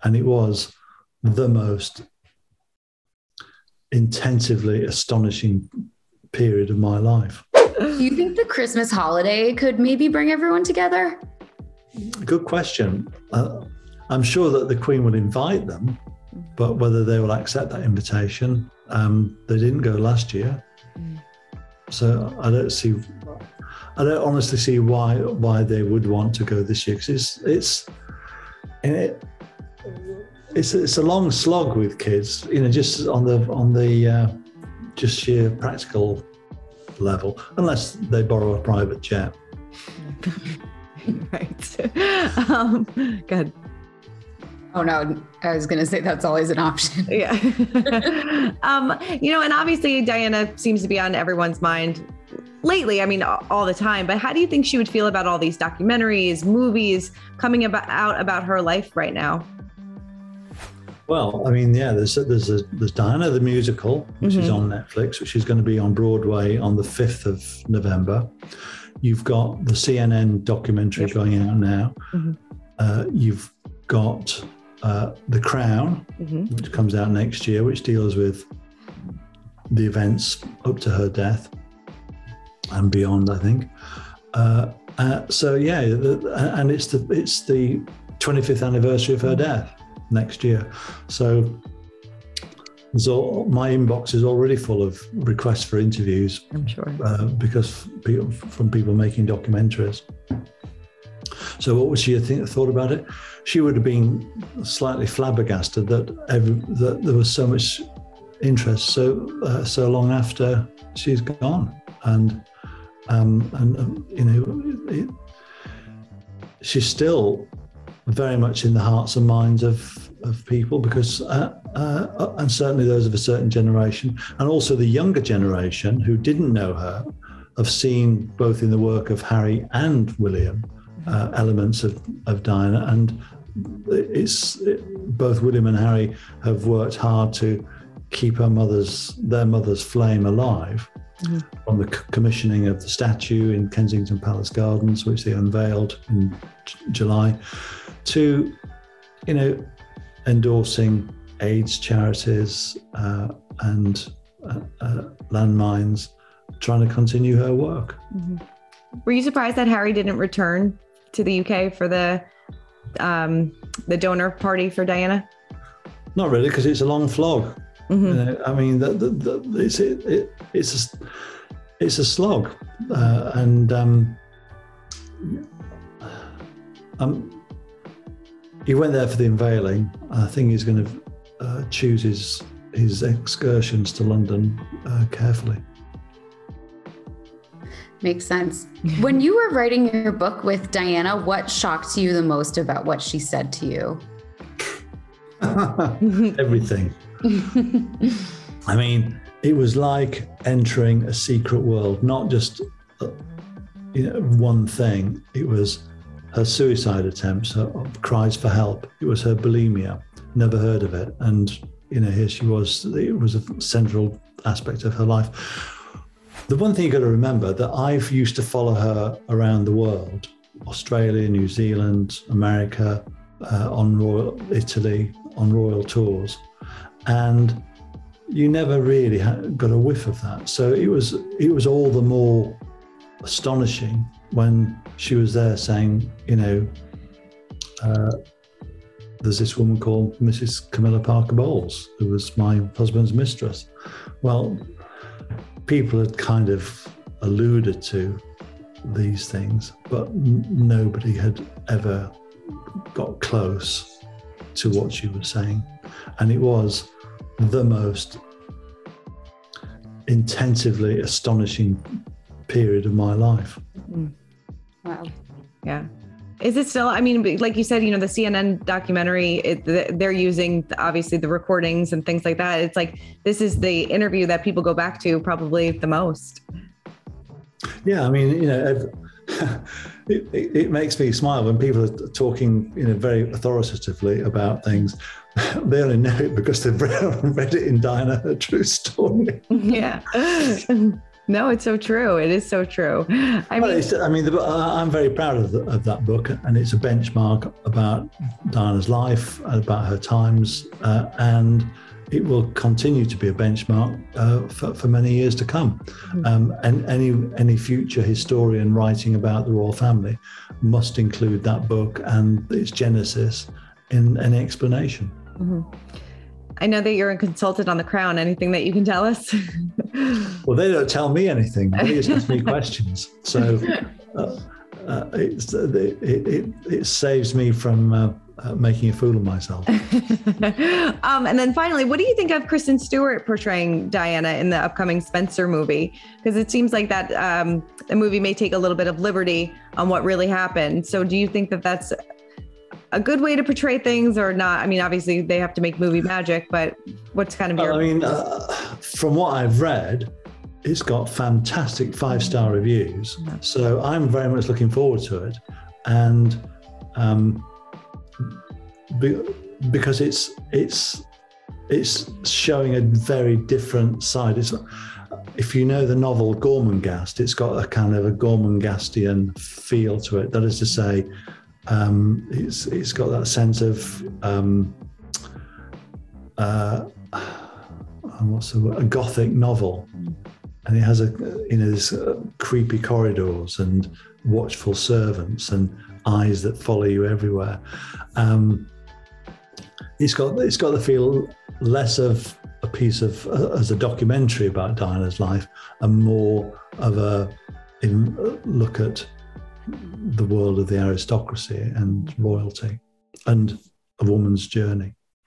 And it was the most intensively astonishing period of my life. Do you think the Christmas holiday could maybe bring everyone together? Good question. I'm sure that the Queen would invite them, but whether they will accept that invitation, they didn't go last year. So I don't honestly see why they would want to go this year, because it's a long slog with kids, just on the just sheer practical level, unless they borrow a private jet. Right. Good. Oh no, I was going to say that's always an option. Yeah. And obviously Diana seems to be on everyone's mind lately. I mean, all the time. But how do you think she would feel about all these documentaries, movies coming out about her life right now? Well, I mean, yeah, there's Diana the musical, which is on Netflix, which is going to be on Broadway on the 5th of November. You've got the CNN documentary going out now. You've got The Crown, which comes out next year, which deals with the events up to her death and beyond, I think. So yeah, and it's the 25th anniversary of her death next year. So my inbox is already full of requests for interviews. I'm sure. Because from people making documentaries. So what would she have thought about it? She would have been slightly flabbergasted that there was so much interest so long after she's gone, and she's still very much in the hearts and minds of people, because and certainly those of a certain generation, and also the younger generation who didn't know her, have seen both in the work of Harry and William elements of Diana, and both William and Harry have worked hard to keep their mother's flame alive, from the commissioning of the statue in Kensington Palace Gardens, which they unveiled in July, to endorsing AIDS charities and landmines, trying to continue her work. Were you surprised that Harry didn't return to the UK for the donor party for Diana? Not really, because it's a long flog. I mean, it's a slog, and he went there for the unveiling. I think he's going to choose his excursions to London carefully. Makes sense. When you were writing your book with Diana, what shocked you the most about what she said to you? Everything. I mean, it was like entering a secret world, not just one thing. It was her suicide attempts, her cries for help. It was her bulimia, never heard of it. And, here she was, it was a central aspect of her life. The one thing you got to remember, that I've used to follow her around the world, Australia, New Zealand, America, Italy, on royal tours. And you never really got a whiff of that. So it was all the more astonishing when she was there saying, there's this woman called Mrs. Camilla Parker Bowles, who was my husband's mistress. Well, people had kind of alluded to these things, but nobody had ever got close to what she was saying. And it was the most intensively astonishing period of my life. Wow. Yeah. Is it still, I mean, like you said, the CNN documentary, they're using obviously the recordings and things like that. It's like, this is the interview that people go back to probably the most. Yeah. I mean, it makes me smile when people are talking, very authoritatively about things. They only know it because they've read it in Diana, Her True Story. Yeah. No, it's so true. It is so true. I'm very proud of that book, and it's a benchmark about Diana's life, about her times, and it will continue to be a benchmark for many years to come. And any future historian writing about the royal family must include that book and its genesis in any explanation. Mm-hmm. I know that you're a consultant on the Crown. Anything that you can tell us? Well, they don't tell me anything. They just ask me questions. So it saves me from making a fool of myself. And then finally, what do you think of Kristen Stewart portraying Diana in the upcoming Spencer movie? Because it seems like that the movie may take a little bit of liberty on what really happened. So do you think that that's a good way to portray things or not? I mean, obviously they have to make movie magic, but what's kind of your... from what I've read, it's got fantastic 5-star reviews. So I'm very much looking forward to it. And because it's showing a very different side. If you know the novel Gormenghast, it's got a kind of a Gormenghastian feel to it. That is to say, it's got that sense of what's the word? A gothic novel, and it has this creepy corridors and watchful servants and eyes that follow you everywhere. It's got the feel less of a piece of as a documentary about Diana's life and more of a look at the world of the aristocracy and royalty and a woman's journey.